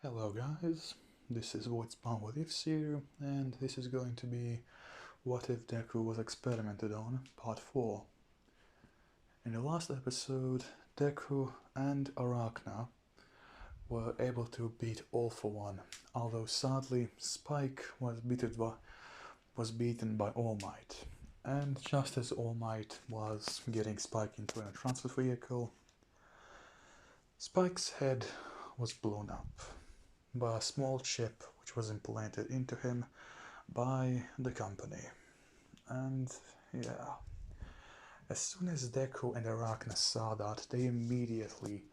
Hello guys, this is What's Spawn What Ifs here, and this is going to be What If Deku Was Experimented On, Part 4. In the last episode, Deku and Arachna were able to beat All for One, although sadly Spike was beaten by All Might. And just as All Might was getting Spike into a transfer vehicle, Spike's head was blown up by a small chip which was implanted into him by the company. And yeah, as soon as Deku and Arachna saw that, they immediately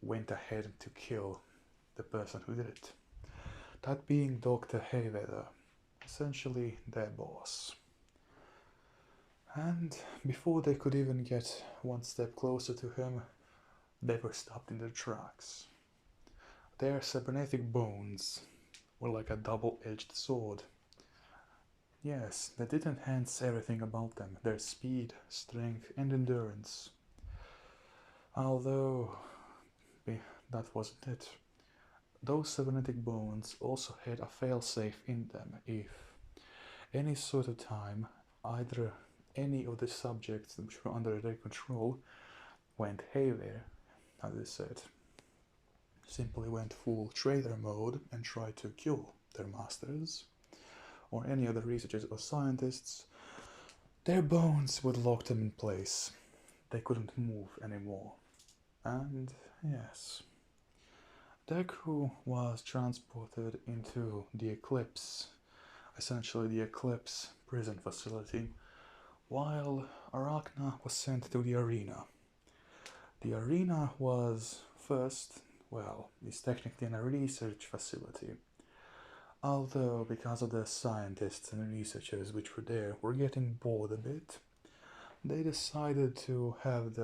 went ahead to kill the person who did it. That being Dr. Hayweather, essentially their boss. And before they could even get one step closer to him, they were stopped in their tracks. Their cybernetic bones were like a double-edged sword. Yes, they did enhance everything about them, their speed, strength and endurance. Although that wasn't it. Those cybernetic bones also had a failsafe in them if any sort of time either any of the subjects which were under their control went haywire, as they said, simply went full traitor mode and tried to kill their masters or any other researchers or scientists, their bones would lock them in place. They couldn't move anymore. And yes, Deku was transported into the Eclipse, essentially the Eclipse prison facility, while Arachna was sent to the arena. The arena was it's technically a research facility. Although, because of the scientists and researchers which were there were getting bored a bit, they decided to have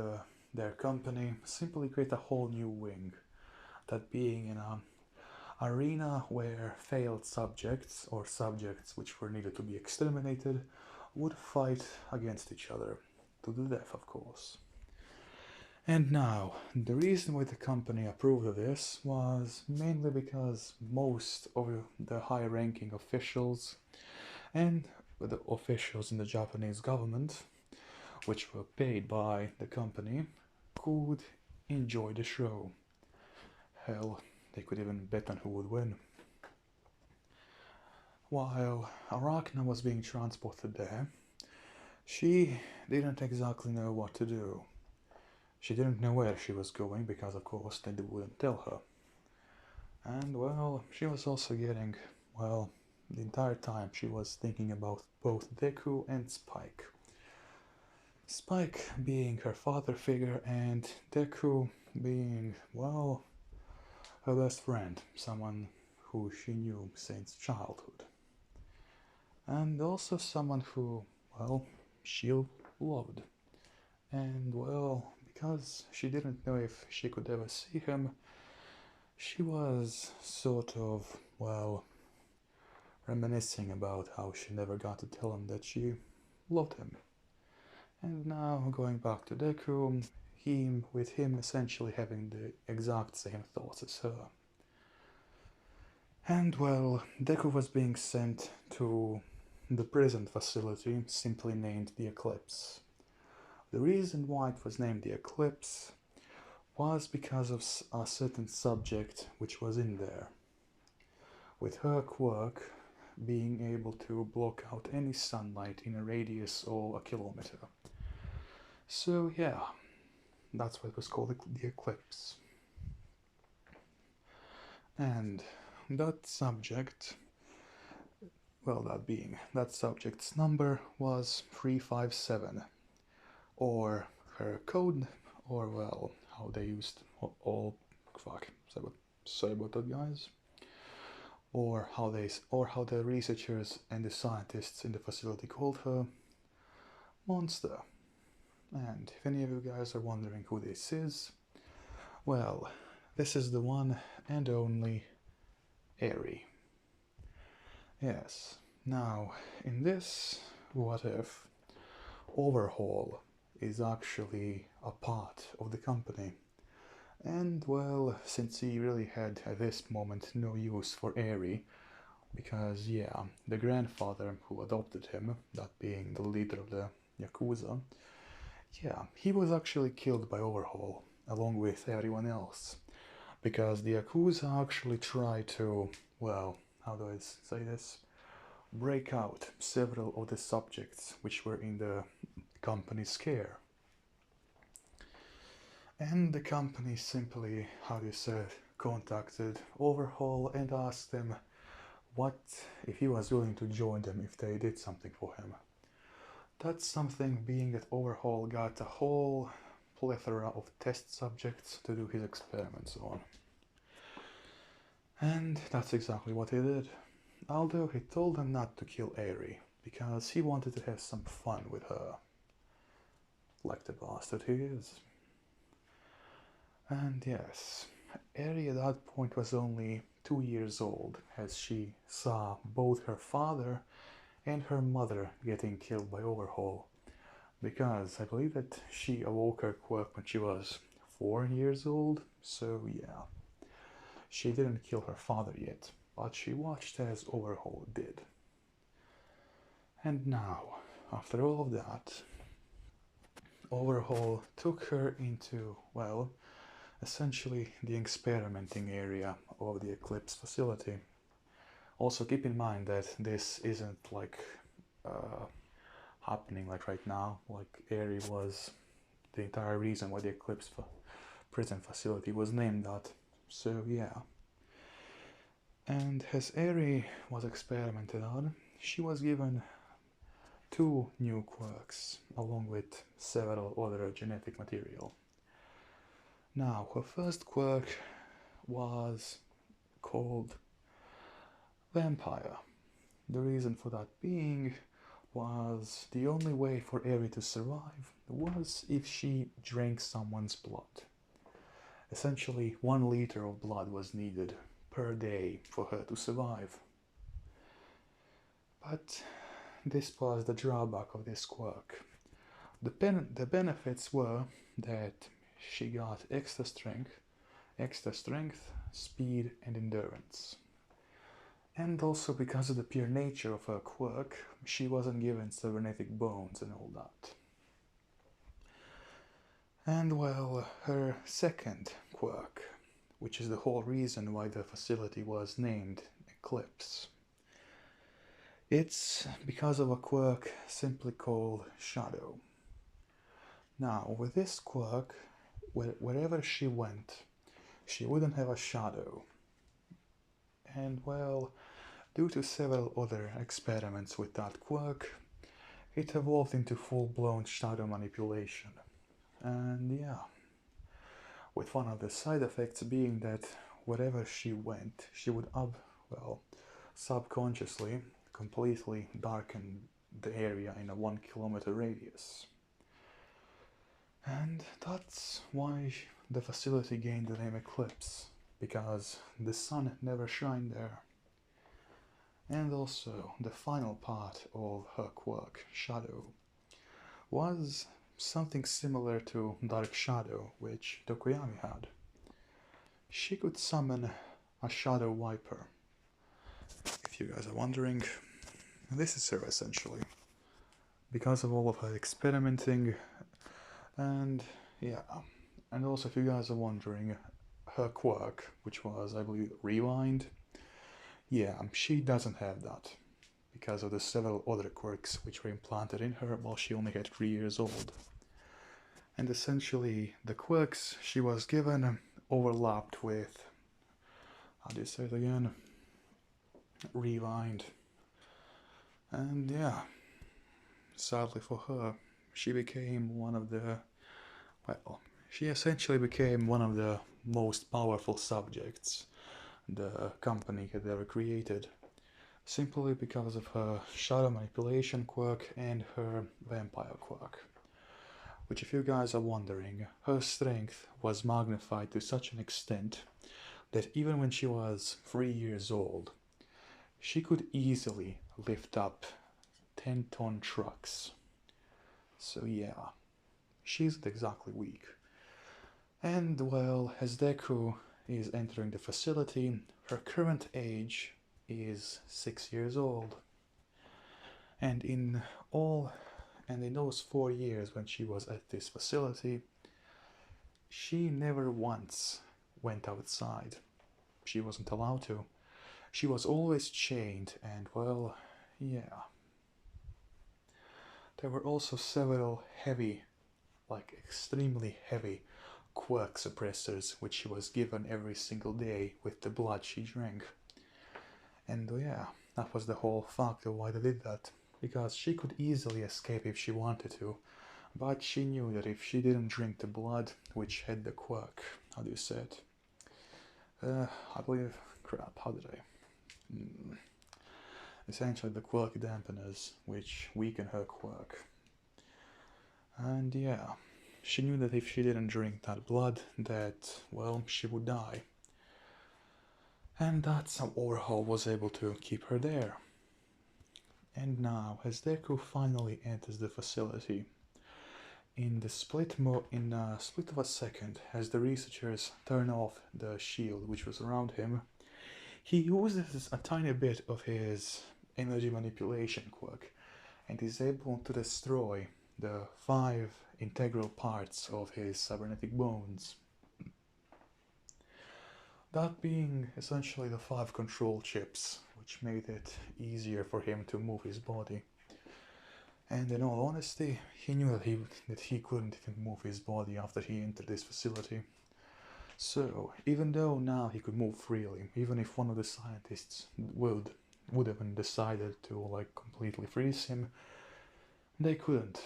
their company simply create a whole new wing, that being in an arena where failed subjects, or subjects which were needed to be exterminated, would fight against each other, to the death of course. And now, the reason why the company approved of this was mainly because most of the high-ranking officials and the officials in the Japanese government, which were paid by the company, could enjoy the show. Hell, they could even bet on who would win. While Arachna was being transported there, she didn't exactly know what to do. She didn't know where she was going because, of course, they wouldn't tell her. And, she was also getting, the entire time she was thinking about both Deku and Spike. Spike being her father figure and Deku being, her best friend, someone who she knew since childhood. And also someone who, she loved. And, because she didn't know if she could ever see him, she was sort of, reminiscing about how she never got to tell him that she loved him. And now, going back to Deku, with him essentially having the exact same thoughts as her. And, Deku was being sent to the prison facility, simply named the Eclipse. The reason why it was named the Eclipse was because of a certain subject which was in there, with her quirk being able to block out any sunlight in a radius of a kilometer. So yeah, that's why it was called the Eclipse. And that subject, that subject's number was 357, or her code, or how they used sorry about that, guys. Or how the researchers and the scientists in the facility called her Monster. And if any of you guys are wondering who this is, this is the one and only Eri. Yes, now in this What If, Overhaul is actually a part of the company, And well, since he really had at this moment no use for Eri, because yeah, the grandfather who adopted him, that being the leader of the Yakuza, yeah, he was actually killed by Overhaul, along with everyone else. Because the Yakuza actually tried to, well, how do I say this? Break out several of the subjects which were in the company's care. And the company simply, how do you say, contacted Overhaul and asked him what if he was willing to join them if they did something for him. That's something being that Overhaul got a whole plethora of test subjects to do his experiments on. And that's exactly what he did. Although he told them not to kill Eri, because he wanted to have some fun with her. Like the bastard he is. And yes, Eri at that point was only 2 years old, as she saw both her father and her mother getting killed by Overhaul. Because I believe that she awoke her quirk when she was 4 years old, so yeah. She didn't kill her father yet, but she watched as Overhaul did. And now, after all of that, Overhaul took her into, well, essentially the experimenting area of the Eclipse facility. Also keep in mind that this isn't like happening like right now. Like Eri was the entire reason why the Eclipse prison facility was named that. So yeah. And as Eri was experimented on, she was given 2 new quirks along with several other genetic material. Now, her first quirk was called Vampire. The reason for that being was the only way for Eri to survive was if she drank someone's blood. Essentially, 1 liter of blood was needed per day for her to survive. But this was the drawback of this quirk. The benefits were that she got extra strength, speed, and endurance. And also because of the pure nature of her quirk, she wasn't given cybernetic bones and all that. And well, her second quirk, which is the whole reason why the facility was named Eclipse, it's because of a quirk simply called Shadow. Now, with this quirk, wherever she went, she wouldn't have a shadow. And well, due to several other experiments with that quirk, it evolved into full-blown shadow manipulation. And yeah, with one of the side effects being that wherever she went, she would subconsciously completely darken the area in a 1 kilometer radius. And that's why the facility gained the name Eclipse, because the sun never shined there. And also, the final part of her quirk, Shadow, was something similar to Dark Shadow, which Tokoyami had. She could summon a Shadow Wiper. If you guys are wondering, this is her essentially. Because of all of her experimenting, and yeah. And also, if you guys are wondering, her quirk, which was, I believe, Rewind, yeah, she doesn't have that. Because of the several other quirks which were implanted in her while she only had 3 years old. And essentially, the quirks she was given overlapped with, how do you say it again? Rewind. And yeah, sadly for her, she became one of the, she essentially became one of the most powerful subjects the company had ever created, simply because of her shadow manipulation quirk and her vampire quirk. Which, if you guys are wondering, her strength was magnified to such an extent that even when she was 3 years old, she could easily lift up 10-ton trucks. So yeah, she isn't exactly weak. And well, as Deku is entering the facility, her current age is 6 years old. And all in those 4 years when she was at this facility, she never once went outside. She wasn't allowed to. She was always chained, and well, yeah. There were also several heavy, like extremely heavy, quirk suppressors which she was given every single day with the blood she drank. And yeah, that was the whole factor why they did that. Because she could easily escape if she wanted to, but she knew that if she didn't drink the blood which had the quirk, how do you say it? I believe, crap, how did I? Essentially the quirk dampeners, which weaken her quirk. And yeah, she knew that if she didn't drink that blood, that, well, she would die. And that's how Overhaul was able to keep her there. And now, as Deku finally enters the facility, in a split of a second, as the researchers turn off the shield which was around him, he uses a tiny bit of his energy manipulation quirk and is able to destroy the 5 integral parts of his cybernetic bones. That being essentially the 5 control chips, which made it easier for him to move his body. And in all honesty, he knew that he couldn't even move his body after he entered this facility. So, even though now he could move freely, even if one of the scientists would have decided to like completely freeze him, they couldn't.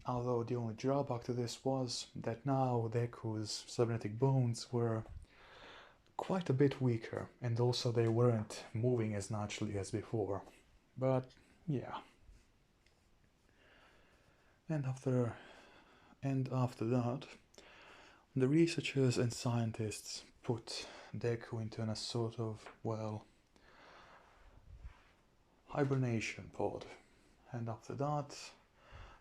Although the only drawback to this was that now Deku's cybernetic bones were quite a bit weaker, and also they weren't moving as naturally as before. But yeah. And after that, the researchers and scientists put Deku into a sort of, well, hibernation pod. And after that,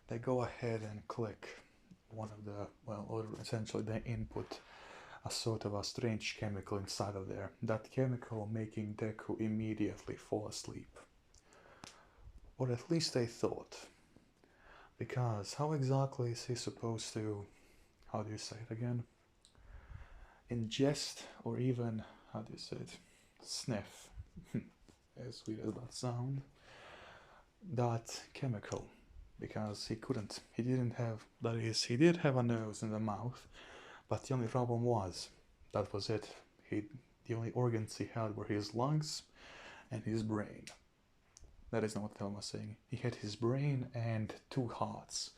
they go ahead and click one of the, well, or essentially they input a sort of a strange chemical inside of there. That chemical making Deku immediately fall asleep. Or at least they thought. Because how exactly is he supposed to, how do you say it again? Ingest or even, how do you say it? Sniff, as weird as that sound, that chemical. Because he didn't have, that is, he did have a nose and a mouth, but the only problem was, that was it. The only organs he had were his lungs and his brain. That is not what the hell I was saying. He had his brain and 2 hearts,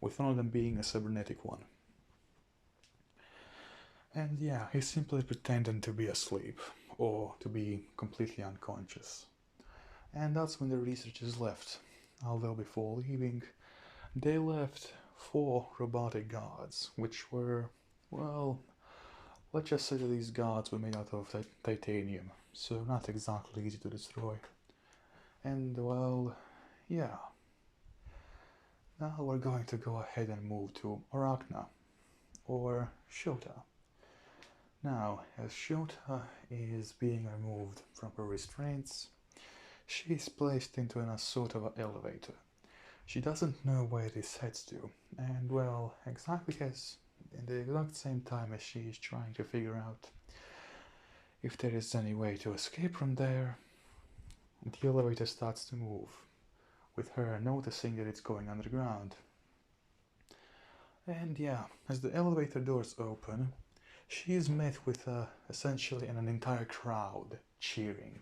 with one of them being a cybernetic one. And yeah, he simply pretended to be asleep, or to be completely unconscious. And that's when the researchers left. Although before leaving, they left 4 robotic guards, which were, well, let's just say that these guards were made out of titanium, so not exactly easy to destroy. And well, yeah. Now we're going to go ahead and move to Arachna, or Shota. Now, as Shota is being removed from her restraints, she is placed into a sort of an elevator. She doesn't know where this heads to, and well, exactly as in the exact same time as she is trying to figure out if there is any way to escape from there, the elevator starts to move, with her noticing that it's going underground. And yeah, as the elevator doors open, she is met with essentially an entire crowd cheering.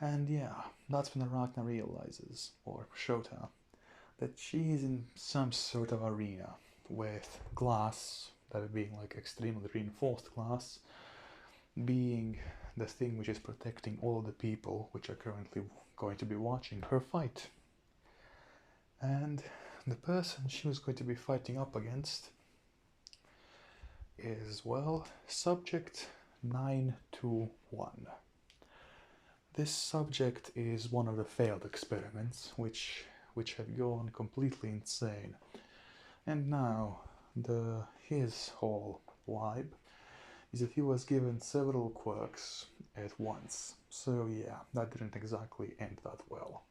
And yeah, that's when Arachna realizes, or Shota, that she is in some sort of arena with glass, that being like extremely reinforced glass, being the thing which is protecting all of the people which are currently going to be watching her fight. And the person she was going to be fighting up against is, well, Subject 921. This subject is one of the failed experiments which had gone completely insane. And now his whole vibe is that he was given several quirks at once. So yeah, that didn't exactly end that well.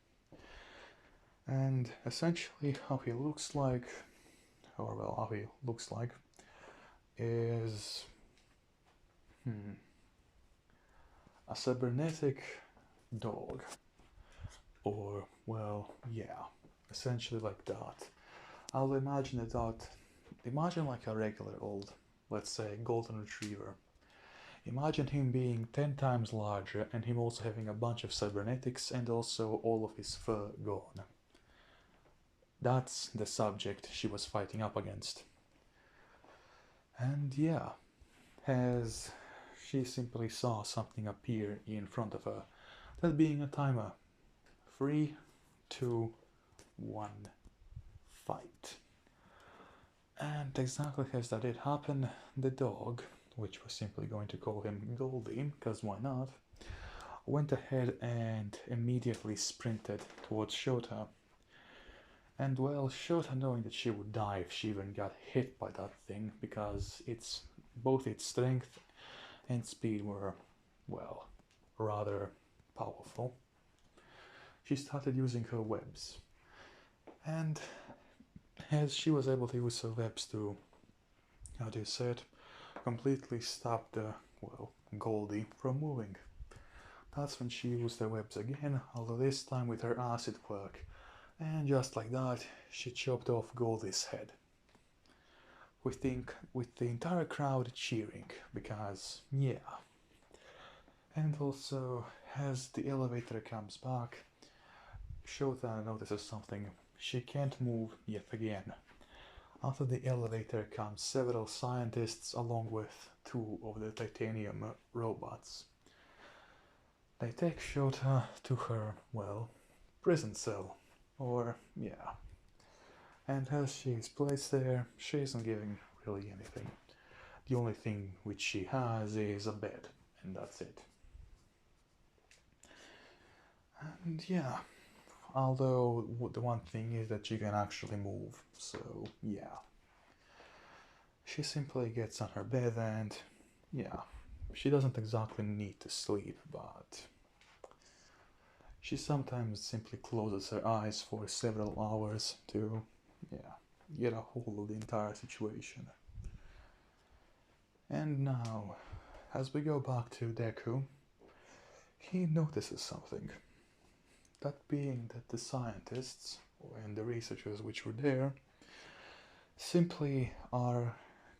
And essentially how he looks like, or well, how he looks like, is a cybernetic dog. Or, well, yeah, essentially like that. I'll imagine a dog, imagine like a regular old, let's say, golden retriever. Imagine him being 10 times larger and him also having a bunch of cybernetics and also all of his fur gone. That's the subject she was fighting up against. And yeah, as she simply saw something appear in front of her, that being a timer. 3, 2, 1, fight. And exactly as that did happen, the dog, which was simply going to call him Goldie, because why not, went ahead and immediately sprinted towards Shota. And well, Shota, knowing that she would die if she even got hit by that thing, because both its strength and speed were, well, rather powerful, she started using her webs. And as she was able to use her webs to, how do you say it, completely stop the, well, Goldie from moving. That's when she used her webs again, although this time with her acid quirk. And just like that, she chopped off Goldie's head. With the entire crowd cheering, because, yeah. And also, as the elevator comes back, Shota notices something. She can't move yet again. After the elevator come several scientists along with 2 of the titanium robots. They take Shota to her, well, prison cell. Or, yeah. And as she's placed there, she isn't giving really anything. The only thing which she has is a bed, and that's it. And yeah, although the one thing is that she can actually move, so yeah. She simply gets on her bed and, yeah, she doesn't exactly need to sleep, but she sometimes simply closes her eyes for several hours to, yeah, get a hold of the entire situation. And now, as we go back to Deku, he notices something. That being that the scientists and the researchers which were there simply are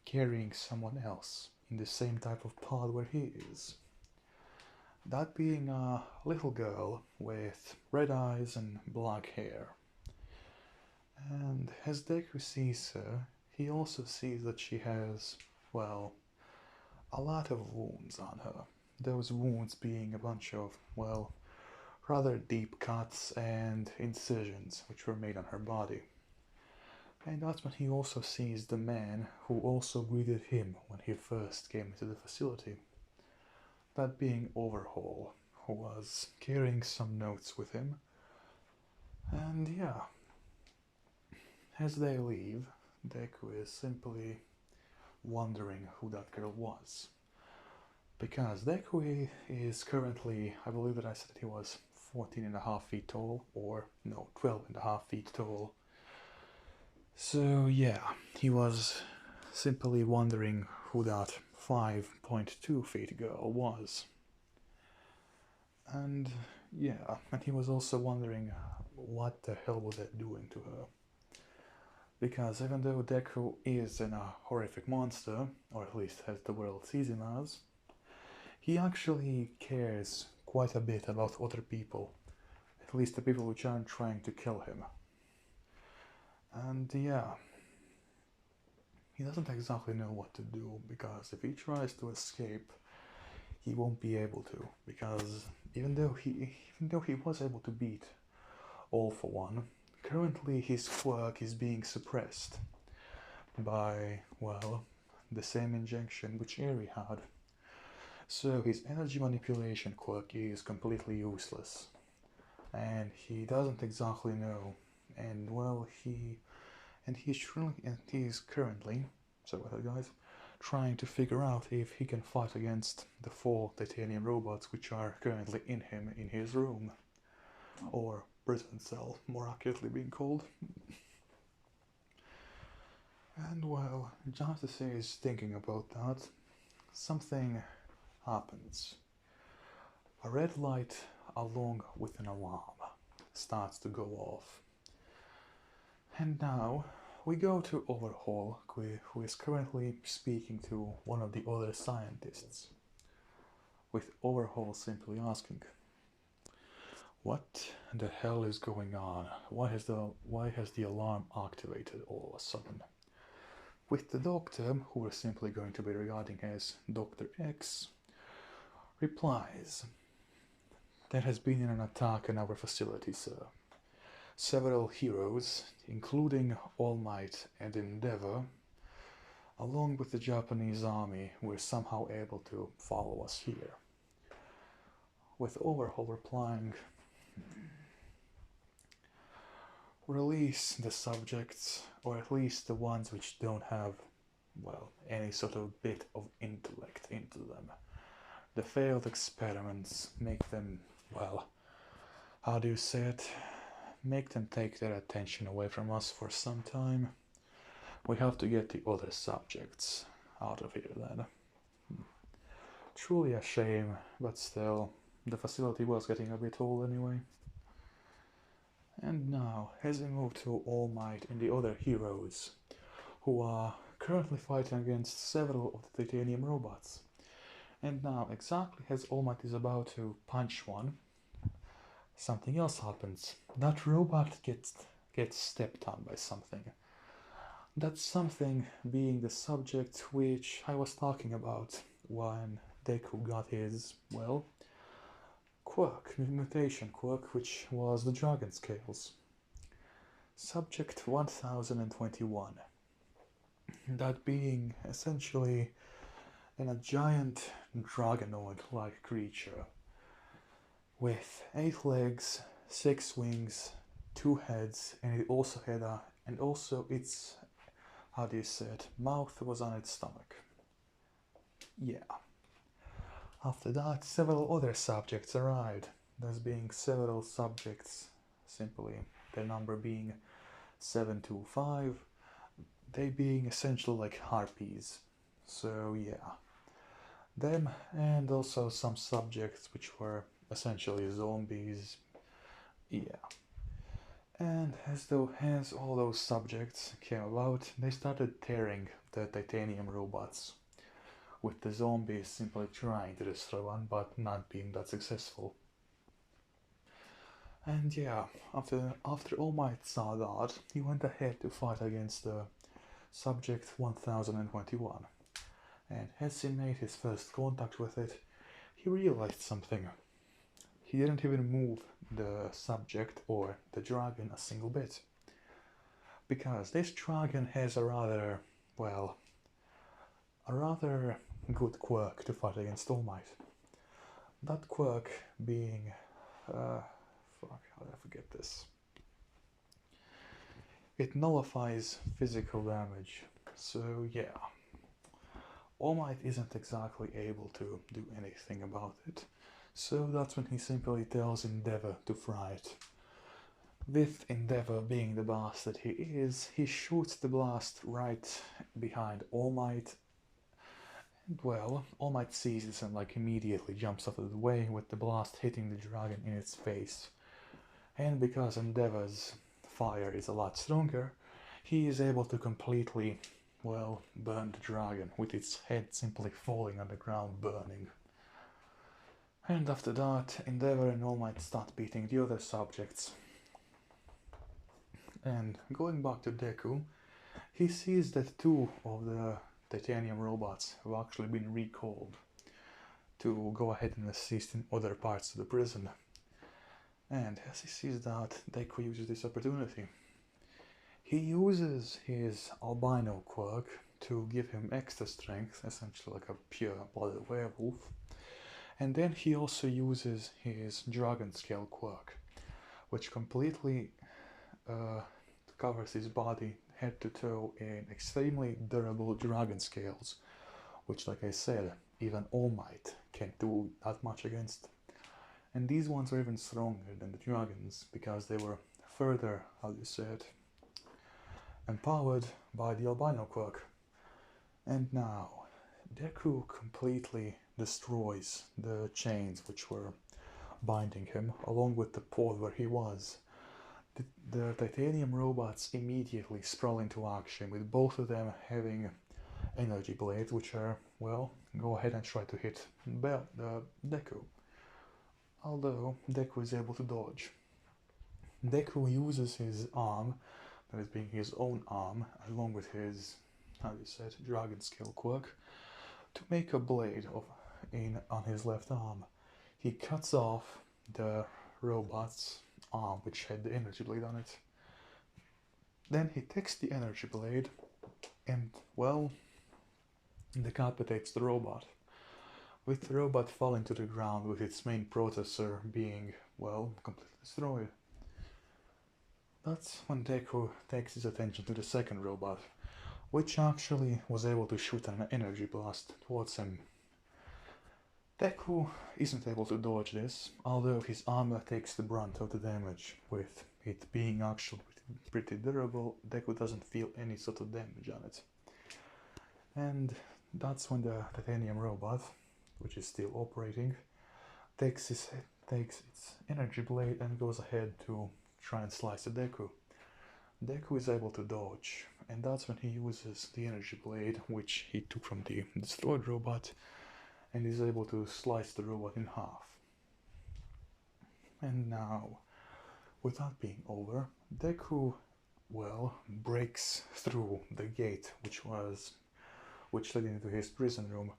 carrying someone else in the same type of pod where he is. That being a little girl with red eyes and black hair. And as Deku sees her, he also sees that she has, well, a lot of wounds on her. Those wounds being a bunch of, well, rather deep cuts and incisions which were made on her body. And that's when he also sees the man who also greeted him when he first came into the facility. That being Overhaul, who was carrying some notes with him. And yeah, as they leave, Deku is simply wondering who that girl was. Because Deku is currently, I believe that I said he was 14.5 feet tall, or no, 12.5 feet tall. So yeah, he was simply wondering who that 5.2 feet girl was. And yeah, and he was also wondering what the hell was that doing to her. Because even though Deku is a horrific monster, or at least as the world sees him as, he actually cares quite a bit about other people, at least the people which aren't trying to kill him. And yeah, he doesn't exactly know what to do, because if he tries to escape, he won't be able to, because even though he was able to beat All For One, currently his quirk is being suppressed by, well, the same injection which Eri had. So his energy manipulation quirk is completely useless, and he doesn't exactly know, and well, he's currently sorry about that guys, trying to figure out if he can fight against the 4 titanium robots which are currently in him in his room. Or prison cell, more accurately being called. And well, just as he is thinking about that, something happens. A red light along with an alarm starts to go off. And now we go to Overhaul, who is currently speaking to one of the other scientists, with Overhaul simply asking, "What the hell is going on? Why has the alarm activated all of a sudden?" With the doctor, who is simply going to be regarding as Dr. X, replies, "There has been an attack on our facility, sir. Several heroes, including All Might and Endeavor, along with the Japanese army, were somehow able to follow us here." With Overhaul replying, "Release the subjects, or at least the ones which don't have, well, any sort of bit of intellect into them. The failed experiments make them, well, how do you say it? Make them take their attention away from us for some time. We have to get the other subjects out of here then." Truly a shame, but still, the facility was getting a bit old anyway. And now, as we move to All Might and the other heroes, who are currently fighting against several of the titanium robots. And now, exactly as All Might is about to punch one, something else happens. That robot gets stepped on by something. That something being the subject which I was talking about when Deku got his, well, quirk, mutation quirk, which was the Dragon Scales. Subject 1021. That being essentially a giant dragonoid-like creature with 8 legs, 6 wings, 2 heads, and it also had its, how do you say it, mouth was on its stomach. Yeah. After that, several other subjects arrived. Thus being several subjects, simply their number being 725, they being essentially like harpies. So yeah. Them and also some subjects which were essentially zombies. Yeah. And as all those subjects came about, they started tearing the titanium robots, with the zombies simply trying to destroy one but not being that successful. And yeah, after All Might saw that, he went ahead to fight against the subject 1021. And as he made his first contact with it, he realized something. He didn't even move the subject or the dragon a single bit. Because this dragon has a rather good quirk to fight against All Might. That quirk being, how did I forget this? It nullifies physical damage. So yeah, All Might isn't exactly able to do anything about it. So that's when he simply tells Endeavor to fry it. With Endeavor being the boss that he is, he shoots the blast right behind All Might. And well, All Might sees this and immediately jumps out of the way, with the blast hitting the dragon in its face. And because Endeavor's fire is a lot stronger, he is able to completely, burn the dragon, with its head simply falling on the ground burning. And after that, Endeavor and All Might start beating the other subjects. And going back to Deku, he sees that 2 of the titanium robots have actually been recalled to go ahead and assist in other parts of the prison. And as he sees that, Deku uses this opportunity. He uses his albino quirk to give him extra strength, essentially like a pure-blooded werewolf. And then he also uses his dragon scale quirk, which completely covers his body, head to toe in extremely durable dragon scales, which, like I said, even All Might can't do that much against. And these ones are even stronger than the dragons, because they were further, how do you say it, empowered by the albino quirk. And now, Deku completely destroys the chains which were binding him, along with the pod where he was. The titanium robots immediately sprawl into action, with both of them having energy blades, which are, well, go ahead and try to hit Deku. Although Deku is able to dodge. Deku uses his arm, that is being his own arm, along with his, how do you say it, dragon scale quirk, to make a blade on his left arm. He cuts off the robot's arm, which had the energy blade on it. Then he takes the energy blade and, well, decapitates the robot, with the robot falling to the ground with its main processor being, well, completely destroyed. That's when Deku takes his attention to the second robot, which actually was able to shoot an energy blast towards him. Deku isn't able to dodge this, although his armor takes the brunt of the damage. With it being actually pretty durable, Deku doesn't feel any sort of damage on it. And that's when the titanium robot, which is still operating, takes its energy blade and goes ahead to try and slice at Deku. Deku is able to dodge, and that's when he uses the energy blade, which he took from the destroyed robot, and is able to slice the robot in half. And now, with that being over, Deku, well, breaks through the gate which led into his prison room,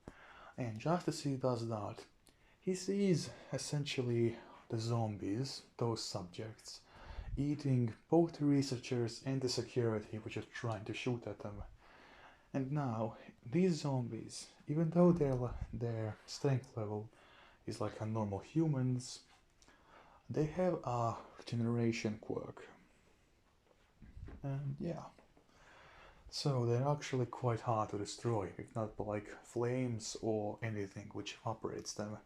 and just as he does that, he sees essentially the zombies, those subjects, eating both the researchers and the security which are trying to shoot at them. And now, these zombies, even though their strength level is like a normal human's, they have a regeneration quirk. And yeah. So they're actually quite hard to destroy, if not like flames or anything which evaporates them.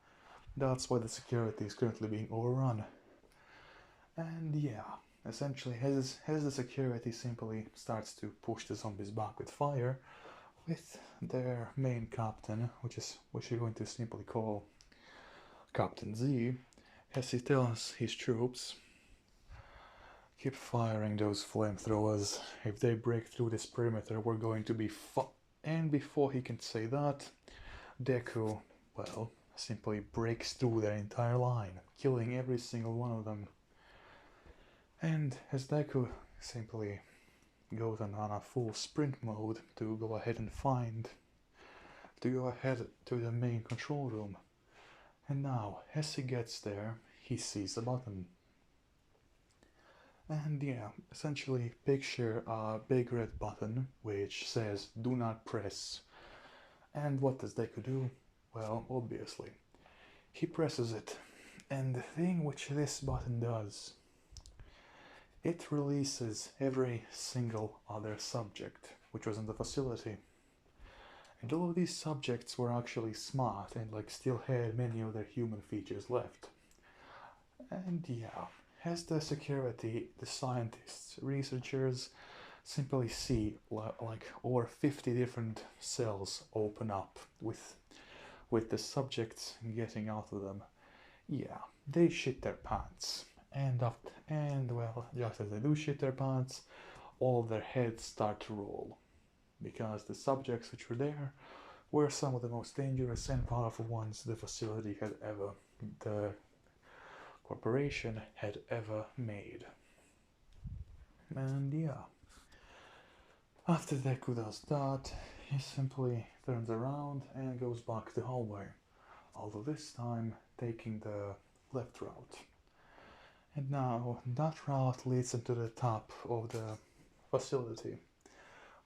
That's why the security is currently being overrun. And yeah, essentially as the security simply starts to push the zombies back with fire, with their main captain, which you're going to simply call Captain Z, as he tells his troops, keep firing those flamethrowers. If they break through this perimeter, we're going to be And before he can say that, Deku, well, simply breaks through their entire line, killing every single one of them. And as Deku simply goes on a full sprint mode to go ahead to the main control room. And now, as he gets there, he sees the button. And yeah, essentially picture a big red button which says do not press. And what does Deku do? Well, obviously, he presses it. And the thing which this button does, it releases every single other subject which was in the facility. And all of these subjects were actually smart and still had many of their human features left. And yeah, as the security, the scientists, researchers simply see over 50 different cells open up with the subjects getting out of them. Yeah, they shit their pants. And well, just as they do shit their pants, all of their heads start to roll. Because the subjects which were there were some of the most dangerous and powerful ones the corporation had ever made. And yeah, after Deku does that, he simply turns around and goes back to the hallway, although this time taking the left route. And now that route leads him to the top of the facility,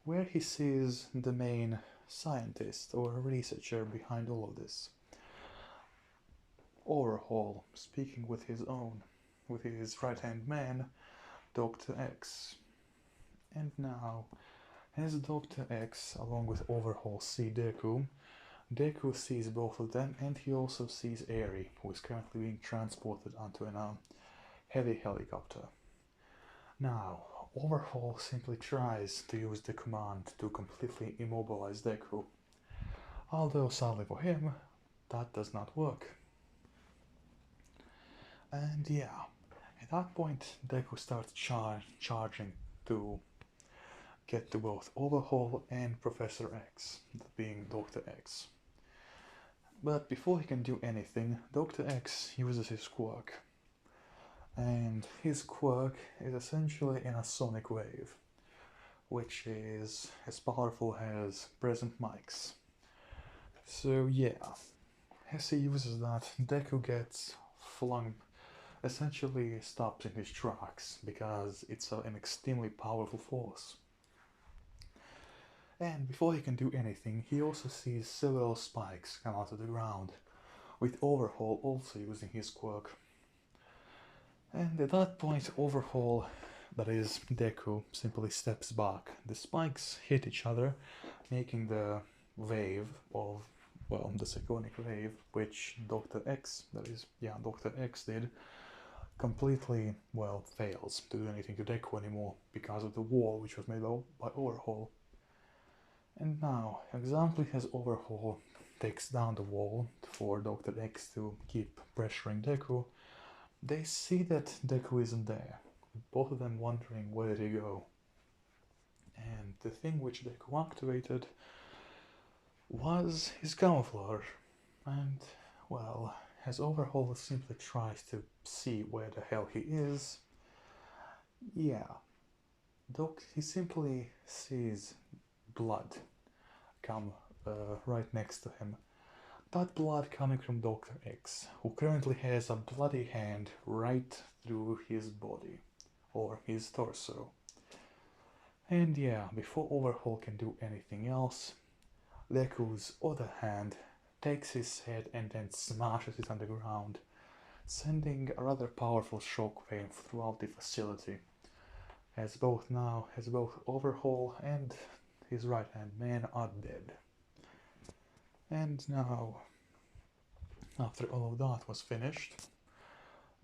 where he sees the main scientist or researcher behind all of this, Overhaul, speaking with his right-hand man, Dr. X. And now, as Dr. X, along with Overhaul, see Deku, Deku sees both of them, and he also sees Eri, who is currently being transported onto a heavy helicopter. Now, Overhaul simply tries to use the command to completely immobilize Deku, although sadly for him, that does not work. And yeah, at that point, Deku starts charging to get to both Overhaul and Professor X, being Dr. X. But before he can do anything, Dr. X uses his quirk. And his quirk is essentially in a sonic wave, which is as powerful as present mics. So yeah, as he uses that, Deku gets flung, essentially stops in his tracks, because it's an extremely powerful force. And before he can do anything, he also sees several spikes come out of the ground, with Overhaul also using his quirk. And at that point, Overhaul, that is Deku, simply steps back. The spikes hit each other, making the wave of, well, the cyclonic wave, which Dr. X, that is, yeah, Dr. X did, completely, well, fails to do anything to Deku anymore because of the wall which was made by Overhaul. And now, exactly as Overhaul takes down the wall for Dr. X to keep pressuring Deku, they see that Deku isn't there, both of them wondering where did he go. And the thing which Deku activated was his camouflage. And, well, as Overhaul simply tries to see where the hell he is, yeah, he simply sees blood come right next to him. That blood coming from Dr. X, who currently has a bloody hand right through his body, or his torso. And yeah, before Overhaul can do anything else, Deku's other hand takes his head and then smashes it on the ground, sending a rather powerful shockwave throughout the facility, as both Overhaul and his right-hand man are dead. And now, after all of that was finished,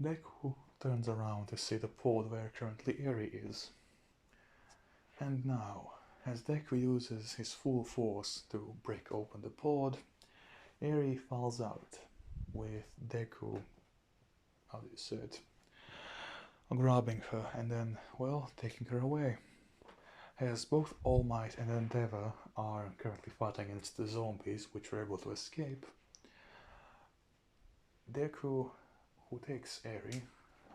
Deku turns around to see the pod where currently Eri is. And now, as Deku uses his full force to break open the pod, Eri falls out, with Deku, how do you say it, grabbing her and then, well, taking her away. As both All Might and Endeavor are currently fighting against the zombies which were able to escape, Deku, who takes Eri,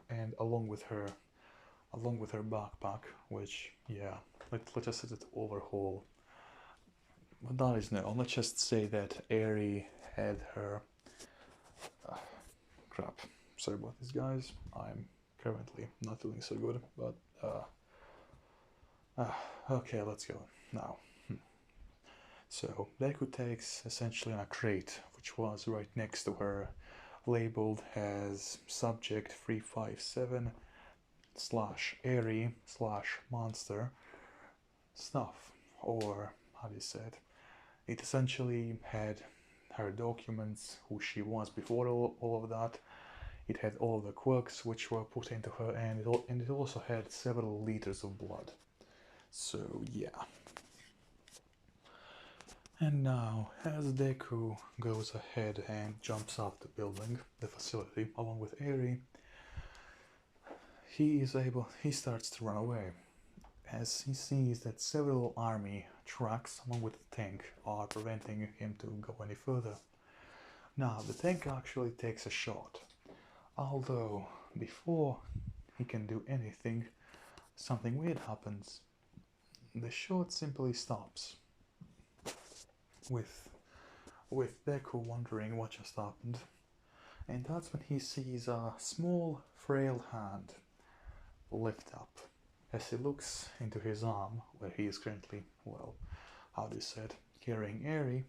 and along with her backpack, which, yeah, let's just set it Overhaul. But that is no, let's just say that Eri had her... crap, sorry about this guys, I'm currently not feeling so good, but okay, let's go now. So Deku takes essentially a crate which was right next to her, labeled as subject 357 / Eri / monster stuff, or how do you say it? It essentially had her documents, who she was before all of that. It had all of the quirks which were put into her, and it also had several liters of blood. So yeah. And now, as Deku goes ahead and jumps off the building, the facility, along with Eri, he starts to run away, as he sees that several army trucks, along with the tank, are preventing him to go any further. Now, the tank actually takes a shot, although before he can do anything, something weird happens. The shot simply stops, with Deku wondering what just happened, and that's when he sees a small, frail hand lift up. As he looks into his arm, where he is currently, well, how do you say it, carrying Eri,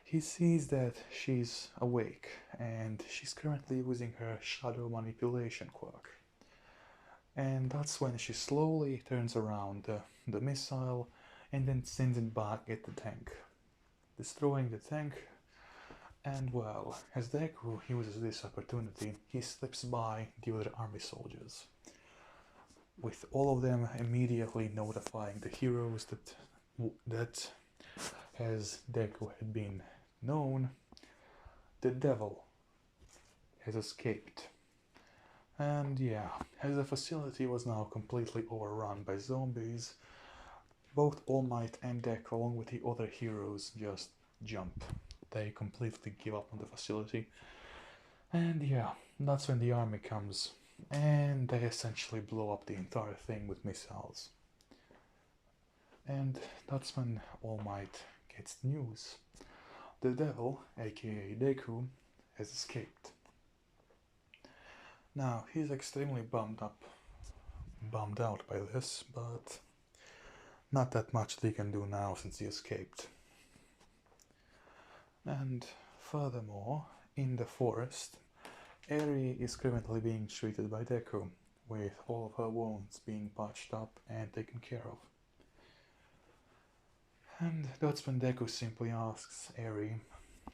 he sees that she's awake, and she's currently using her shadow manipulation quirk. And that's when she slowly turns around the missile and then sends it back at the tank, destroying the tank. And well, as Deku uses this opportunity, he slips by the other army soldiers, with all of them immediately notifying the heroes that as Deku had been known, the devil has escaped. And yeah, as the facility was now completely overrun by zombies, both All Might and Deku, along with the other heroes, just jump. They completely give up on the facility. And yeah, that's when the army comes, and they essentially blow up the entire thing with missiles. And that's when All Might gets news. The devil, aka Deku, has escaped. Now, he's extremely bummed out by this, but not that much they can do now since he escaped. And furthermore, in the forest, Eri is currently being treated by Deku, with all of her wounds being patched up and taken care of. And that's when Deku simply asks Eri,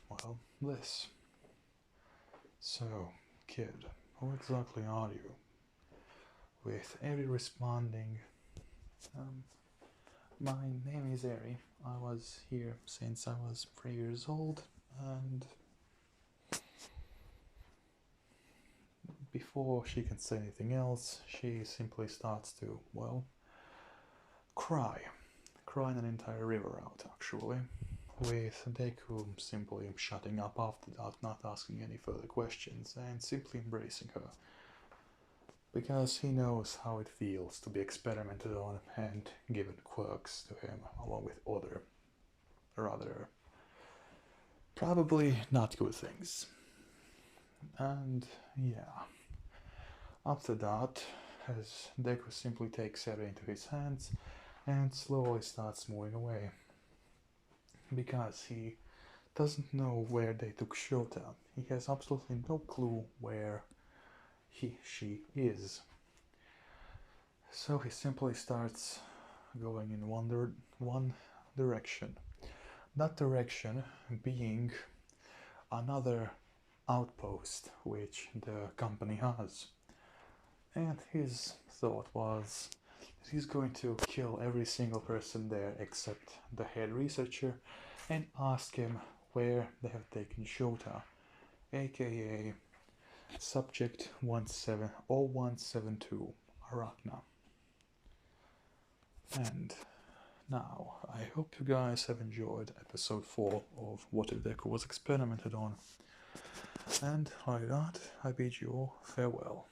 well, this. So, kid, who exactly are you? With Eri responding, my name is Eri. I was here since I was 3 years old, and before she can say anything else, she simply starts to, well, crying an entire river out, actually, with Deku simply shutting up after that, not asking any further questions, and simply embracing her, because he knows how it feels to be experimented on and given quirks to him, along with other, rather, probably not good things. And yeah, after that, as Deku simply takes Eri into his hands and slowly starts moving away, because he doesn't know where they took Shota. He has absolutely no clue where she is. So he simply starts going in one direction. That direction being another outpost which the company has. And his thought was that he's going to kill every single person there except the head researcher and ask him where they have taken Shota, aka Subject 0172, Arachna. And now, I hope you guys have enjoyed episode 4 of What If Deku Was Experimented On. And like that, I bid you all farewell.